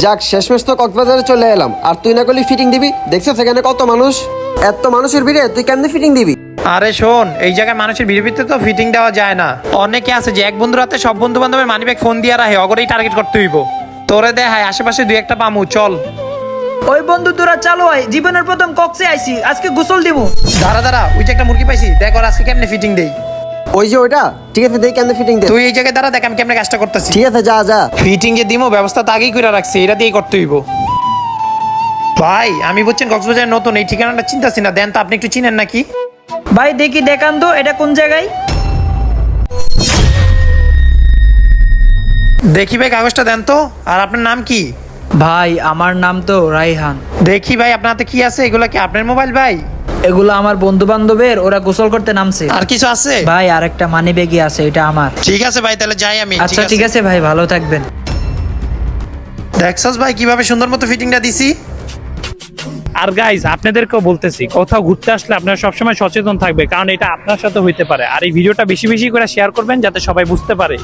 যাক, শেষমেশ তো কক্সবাজারে চলে এলাম। আর তুই না করলি ফিটিং দিবি? দেখছো সেখানে কত মানুষ, এত মানুষের ভিড়ে তুই কেমনে ফিটিং দিবি? আরে শোন, এই জায়গায় মানুষের ভিড় ভিড়তে তো ফিটিং দেওয়া যায় না। অনেকে আছে যে এক বন্ধুর হাতে সব বন্ধু বান্ধবের মানিব্যাগ ফোন দিয়ে রাখে, অগরেই টার্গেট করতে হইব। তোরে দেখায় আশেপাশে দুই একটা পামু, চল। ওই বন্ধু তোরা চালু হয়, জীবনের প্রথম কক্সে আইছি, আজকে গোসল দিব। দাঁড়া দাঁড়া, ওই যে একটা মুরগি পাইছি, দেখ ওর আজকে কেমনে ফিটিং দেই। ওই যে ওইটা, ঠিক আছে, দেখ কেমনে ফিটিং দে। তুই এই জায়গায় দাঁড়া, দেখ আমি কেমনে কাজটা করতেছি। ঠিক আছে, যা যা। ফিটিং যে দিমো ব্যবস্থা তো আগেই করে রাখছি, এটা দিয়েই করতে হইব। ভাই আমি বুঝছেন কক্সবাজার নতুন, এই ঠিকানাটা চিন্তাছি না, দেন তো আপনি একটু চিনেন নাকি? ভাই দেখি দেখান তো এটা কোন জায়গায়। দেখি ভাই কাগজটা দেন তো। আর আপনার নাম কি? ভাই আমার নাম তো রাইহান। দেখি ভাই আপনার হাতে কি আছে, এগুলা কি আপনার মোবাইল ভাই? এগুলো আমার বন্ধু বান্ধবের, ওরা গোসল করতে নামছে। আর কিছু আছে? ভাই আর একটা মানি ব্যাগই আছে, এটা আমার। ঠিক আছে ভাই, তাহলে যাই আমি। আচ্ছা ঠিক আছে ভাই, ভালো থাকবেন। দেখছস ভাই কিভাবে সুন্দর মতো ফিটিংটা দিছি। আর গাইজ আপনাদেরকেও বলতেছি, কোথাও ঘুরতে আসলে আপনারা সবসময় সচেতন থাকবে, কারণ এটা আপনার সাথে হইতে পারে। আর এই ভিডিওটা বেশি বেশি করে শেয়ার করবেন যাতে সবাই বুঝতে পারে।